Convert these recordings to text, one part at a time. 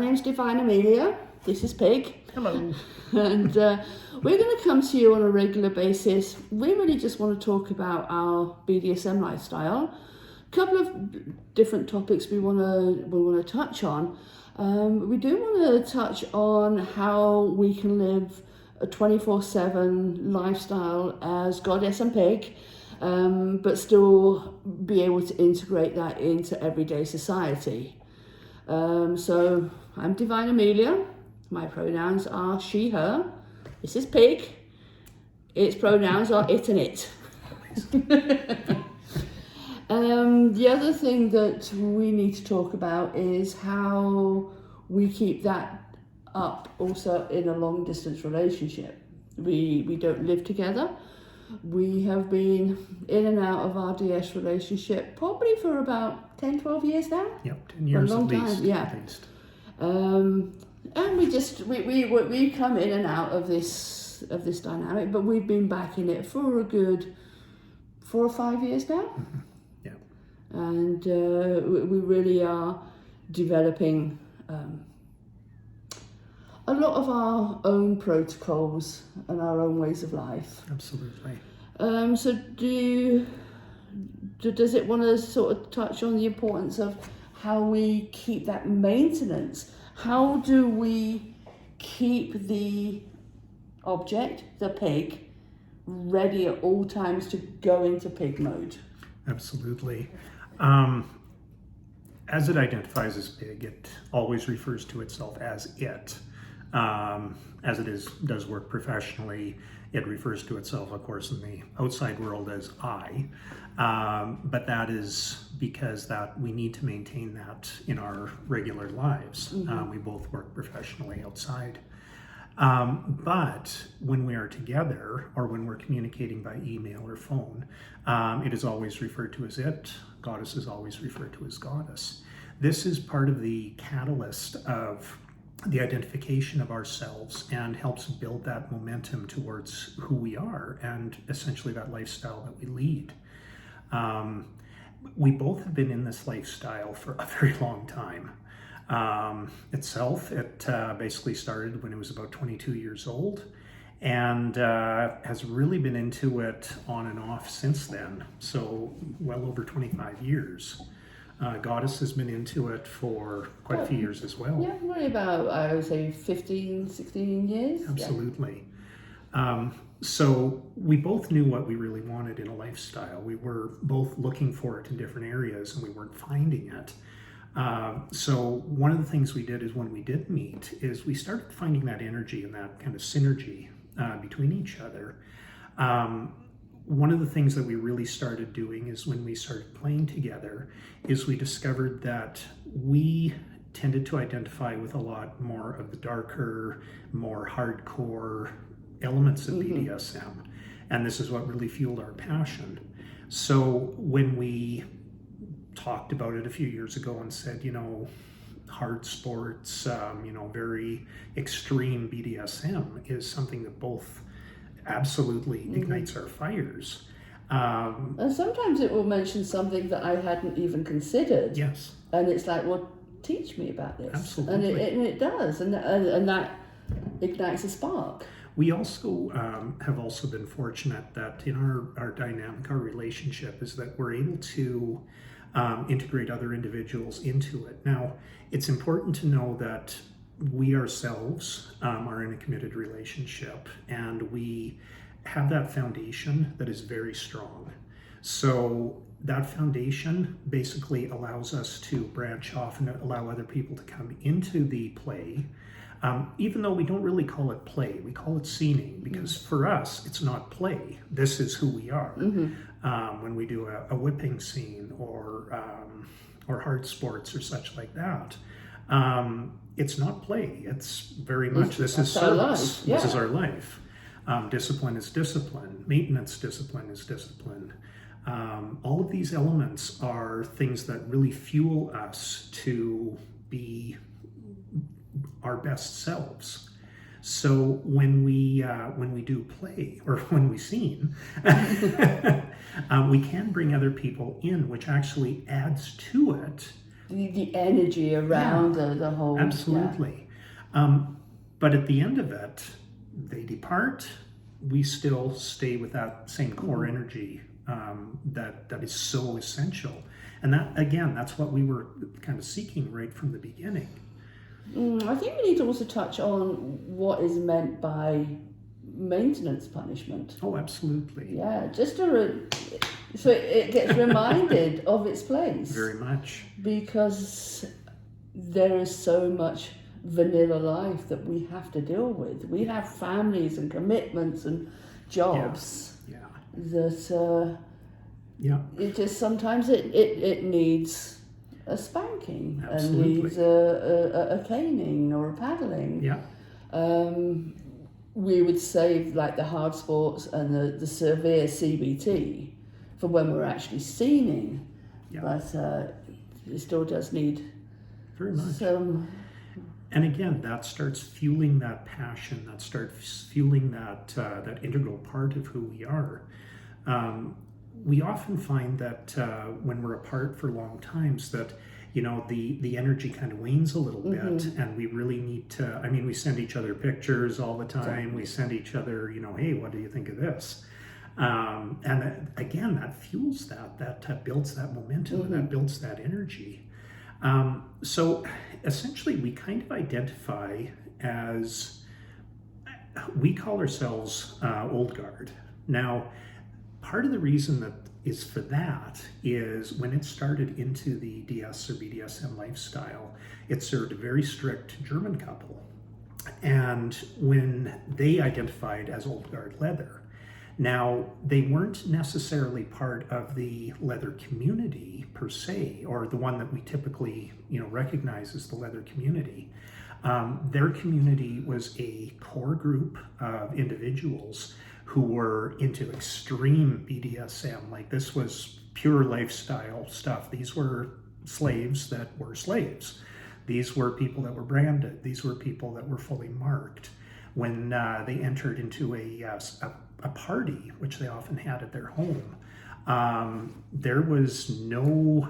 name's Divine Amelia. This is Pig. Hello. And we're going to come to you on a regular basis. We really just want to talk about our BDSM lifestyle. A couple of different topics we want to touch on. We do want to touch on how we can live a 24/7 lifestyle as Goddess and Pig, but still be able to integrate that into everyday society. So I'm Divine Amelia. My pronouns are she, her. This is Pig. Its pronouns are it and it. The other thing that we need to talk about is how we keep that up also in a long distance relationship. We don't live together. We have been in and out of our DS relationship probably for about 10-12 years now. Yep, 10 years a long at least. time, yeah. At least. And we come in and out of this dynamic, but we've been back in it for a good 4 or 5 years now. Mm-hmm. Yeah. And we really are developing a lot of our own protocols and our own ways of life. Absolutely. So does it want to sort of touch on the importance of how we keep that maintenance? How do we keep the object, the pig, ready at all times to go into pig mode? Absolutely. As it identifies as pig, it always refers to itself as it. As it does work professionally, it refers to itself, of course, in the outside world as I. But that is because that we need to maintain that in our regular lives. Mm-hmm. We both work professionally outside. But when we are together or when we're communicating by email or phone, it is always referred to as it. Goddess is always referred to as goddess. This is part of the catalyst of the identification of ourselves and helps build that momentum towards who we are and essentially that lifestyle that we lead. We both have been in this lifestyle for a very long time. It basically started when it was about 22 years old and has really been into it on and off since then. So well over 25 years. Goddess has been into it for quite a few years as well. Yeah, probably about, I would say, 15, 16 years. Absolutely. Yeah. So we both knew what we really wanted in a lifestyle. We were both looking for it in different areas and we weren't finding it. So one of the things we did is when we did meet is we started finding that energy and that kind of synergy between each other. One of the things that we really started doing is when we started playing together is we discovered that we tended to identify with a lot more of the darker, more hardcore elements of BDSM. And this is what really fueled our passion. So when we talked about it a few years ago and said, hard sports, very extreme BDSM is something that both absolutely ignites our fires. And sometimes it will mention something that I hadn't even considered. Yes. And it's like, well, teach me about this. Absolutely. And it does. And that ignites a spark. We also have also been fortunate that in our dynamic, our relationship is that we're able to integrate other individuals into it. Now, it's important to know that we ourselves are in a committed relationship and we have that foundation that is very strong. So that foundation basically allows us to branch off and allow other people to come into the play. Even though we don't really call it play, we call it scening because for us, it's not play. This is who we are. When we do a whipping scene or hard sports or such like that, it's not play. It's very much, this is service. Yeah. This is our life. Discipline is discipline. Maintenance discipline is discipline. All of these elements are things that really fuel us to be our best selves. So when we do play or when we scene, we can bring other people in, which actually adds to it the energy around the whole. Absolutely. But at the end of it, they depart. We still stay with that same core energy that is so essential. And that, again, that's what we were kind of seeking right from the beginning. I think we need to also touch on what is meant by maintenance punishment. Oh, absolutely. Yeah, just so it gets reminded of its place. Very much. Because there is so much vanilla life that we have to deal with. We have families and commitments and jobs that it just sometimes it needs a spanking. Absolutely. And needs a caning or a paddling. We would save like the hard sports and the severe CBT for when we're actually scening, but it still does need very much some. And again, that starts fueling that passion. That starts fueling that integral part of who we are. We often find that when we're apart for long times, that the energy kind of wanes a little bit, and we really need to. I mean, we send each other pictures all the time. Exactly. We send each other, hey, what do you think of this? And again, that fuels that builds that momentum, and that builds that energy. So essentially, we kind of identify as, we call ourselves old guard. Now, part of the reason that is for that is when it started into the DS or BDSM lifestyle, it served a very strict German couple. And when they identified as old guard leather, now, they weren't necessarily part of the leather community per se, or the one that we typically, recognize as the leather community. Their community was a core group of individuals who were into extreme BDSM. Like, this was pure lifestyle stuff. These were slaves that were slaves. These were people that were branded. These were people that were fully marked. When they entered into a party, which they often had at their home, there was no,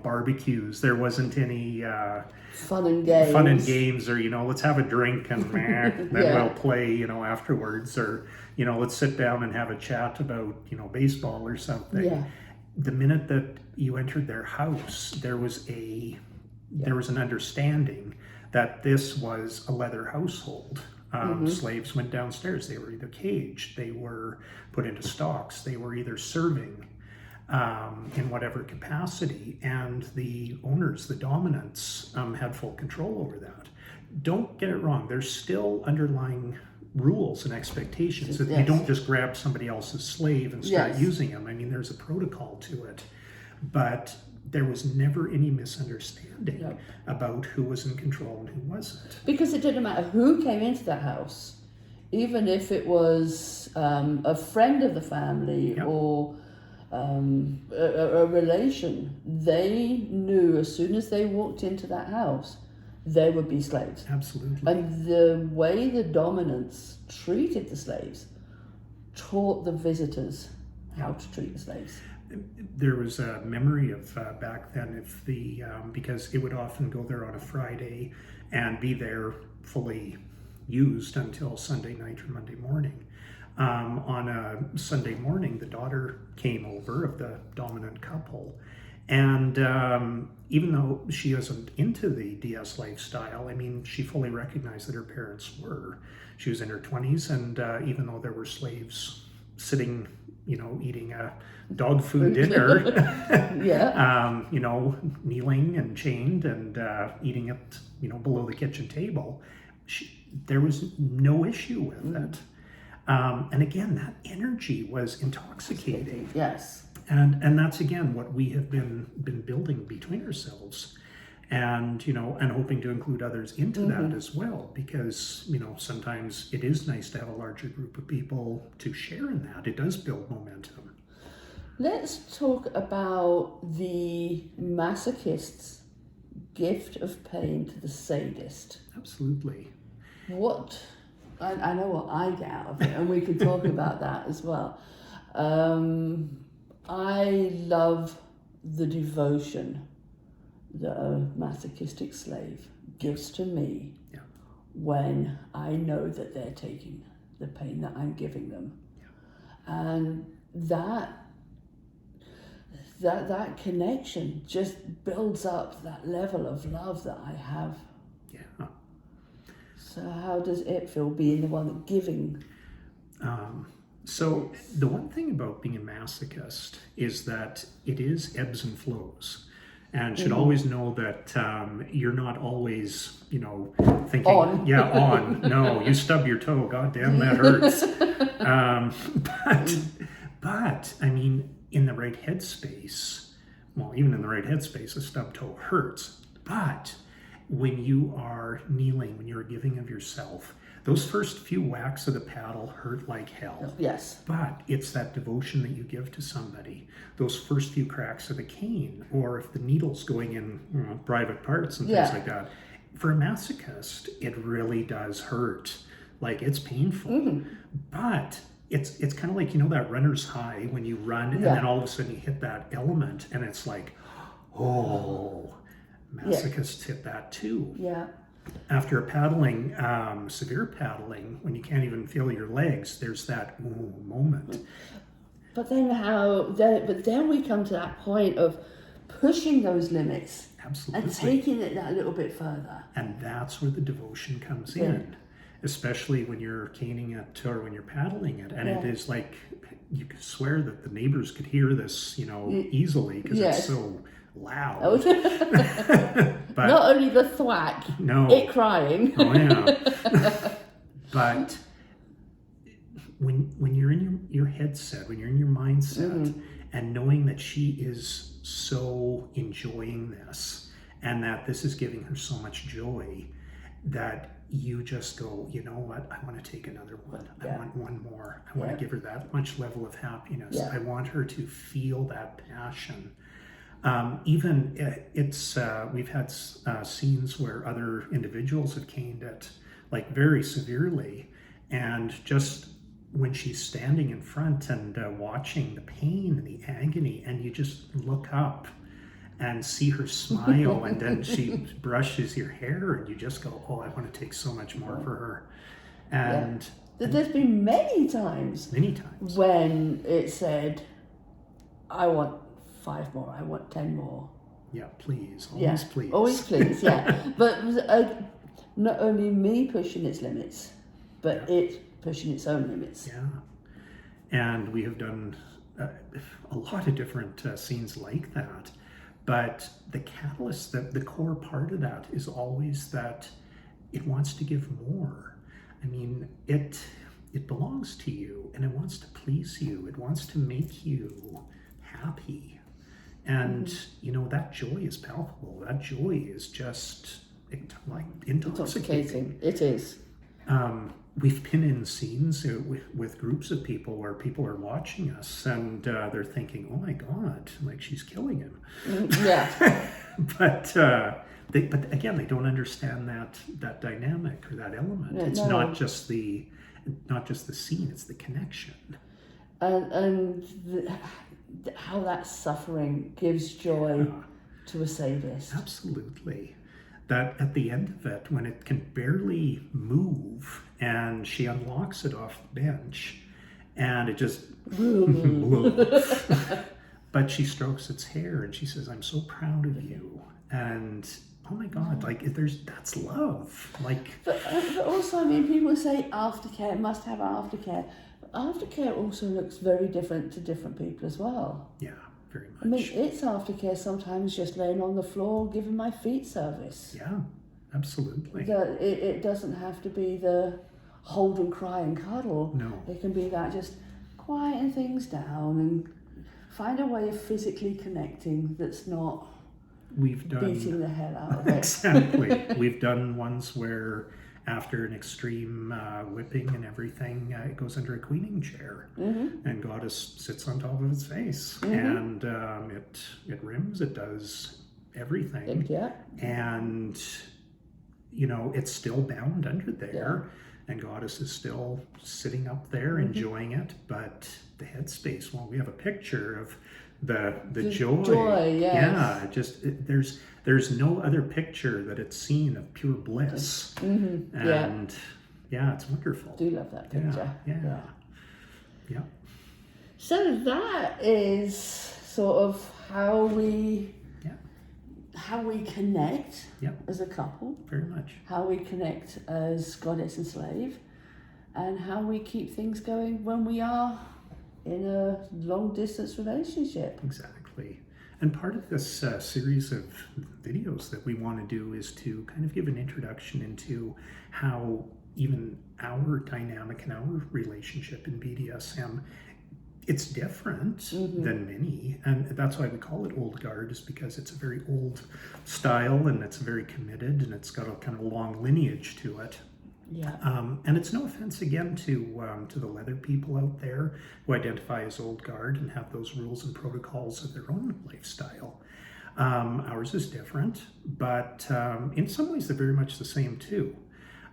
barbecues. There wasn't any fun and games, or let's have a drink and then we'll play, afterwards, or let's sit down and have a chat about baseball or something. Yeah. The minute that you entered their house, there was an understanding that this was a leather household. Slaves went downstairs. They were either caged, they were put into stocks, they were either serving in whatever capacity, and the owners, the dominants, had full control over that. Don't get it wrong, there's still underlying rules and expectations that you don't just grab somebody else's slave and start using them. I mean, there's a protocol to it, but there was never any misunderstanding about who was in control and who wasn't. Because it didn't matter who came into that house, even if it was a friend of the family or a relation, they knew as soon as they walked into that house, they would be slaves. Absolutely. And the way the dominants treated the slaves taught the visitors how to treat the slaves. There was a memory of back then, if because it would often go there on a Friday and be there fully used until Sunday night or Monday morning. On a Sunday morning, the daughter came over of the dominant couple, and even though she wasn't into the DS lifestyle, I mean, she fully recognized that her parents were. She was in her 20s, and even though there were slaves sitting, eating a dog food dinner, kneeling and chained and eating it, below the kitchen table, there was no issue with it. And again, that energy was intoxicating. Yes. And that's again what we have been building between ourselves, and and hoping to include others into that as well, because sometimes it is nice to have a larger group of people to share in that. It does build momentum. Let's talk about the masochist's gift of pain to the sadist. Absolutely. I know what I get out of it, and we can talk about that as well. I love the devotion that a masochistic slave gives to me Yeah. when I know that they're taking the pain that I'm giving them. And that connection just builds up that level of love that I have. Yeah. So how does it feel being the one giving? So the one thing about being a masochist is that it is ebbs and flows, and should always know that you're not always, thinking, On. yeah, on. No, you stub your toe. God damn, that hurts. But I mean, in the right headspace, well, even in the right headspace, a stub toe hurts. But when you are kneeling, when you're giving of yourself, those first few whacks of the paddle hurt like hell. Yes. But it's that devotion that you give to somebody. Those first few cracks of the cane, or if the needle's going in private parts and things like that. For a masochist, it really does hurt. Like, it's painful. But it's kind of like, that runner's high when you run and then all of a sudden you hit that element and it's like, oh, masochists hit that too. Yeah. After paddling, severe paddling, when you can't even feel your legs, there's that moment. But then we come to that point of pushing those limits. Absolutely. And taking it that little bit further. And that's where the devotion comes in, especially when you're caning it or when you're paddling it. And it is like, you could swear that the neighbors could hear this, easily because it's so loud. But not only the thwack, it crying. Oh yeah. But when you're in your headset, when you're in your mindset, and knowing that she is so enjoying this and that this is giving her so much joy, that you just go, you know what, I want to take another one. I want one more. I want to give her that much level of happiness. I want her to feel that passion. We've had scenes where other individuals have caned it like very severely, and just when she's standing in front and watching the pain and the agony, and you just look up and see her smile, and then she brushes your hair, and you just go, oh, I want to take so much more for her. And there's been many times when it said, I want 5 more, I want 10 more. Yeah, please, always please. Always please, But not only me pushing its limits, but it pushing its own limits. Yeah. And we have done a lot of different scenes like that. But the catalyst, the core part of that is always that it wants to give more. I mean, it belongs to you, and it wants to please you. It wants to make you happy. And, that joy is palpable. That joy is just like intoxicating. It is. We've been in scenes with groups of people where people are watching us and they're thinking, oh my God, like she's killing him. Yeah. But again, they don't understand that dynamic or that element. It's not just the scene, it's the connection. And how that suffering gives joy to a sadist. Absolutely. That at the end of it, when it can barely move and she unlocks it off the bench and it just but she strokes its hair and she says, I'm so proud of you. And oh my God, like that's love. But also, I mean, people say aftercare, must have aftercare. But aftercare also looks very different to different people as well. Yeah. Very much. I mean, it's aftercare sometimes just laying on the floor giving my feet service. Yeah, absolutely. It doesn't have to be the hold and cry and cuddle. No. It can be that just quieten things down and find a way of physically connecting that's not beating the hell out of it. Exactly. We've done ones where after an extreme whipping and everything, it goes under a queening chair, and Goddess sits on top of its face, and it rims, it does everything, and it's still bound under there, and Goddess is still sitting up there enjoying it, but the headspace. Well, we have a picture of the joy. Yes. Yeah, there's no other picture that it's seen of pure bliss. Mm-hmm. And yeah, it's wonderful. Do love that picture. Yeah. So that is sort of how we connect as a couple. Very much. How we connect as goddess and slave, and how we keep things going when we are in a long distance relationship. Exactly. And part of this series of videos that we want to do is to kind of give an introduction into how even our dynamic and our relationship in BDSM, it's different than many. And that's why we call it old guard, is because it's a very old style and it's very committed and it's got a kind of long lineage to it. Yeah. And it's no offense again to the leather people out there who identify as old guard and have those rules and protocols of their own lifestyle. Ours is different, but in some ways they're very much the same too.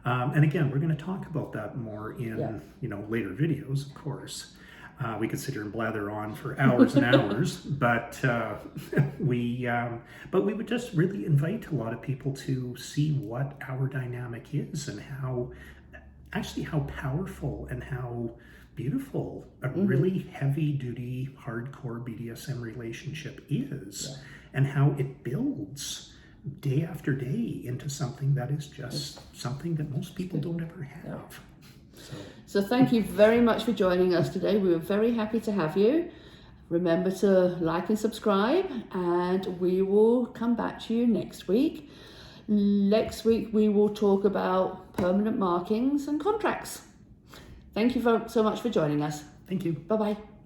And again, we're going to talk about that more in later videos, of course. We could sit here and blather on for hours and hours, but we would just really invite a lot of people to see what our dynamic is and how powerful and how beautiful a really heavy-duty, hardcore BDSM relationship is, and how it builds day after day into something that is just something that most people don't ever have. So thank you very much for joining us today. We were very happy to have you. Remember to like and subscribe, and we will come back to you next week. Next week we will talk about permanent markings and contracts. Thank you so much for joining us. Thank you. Bye-bye.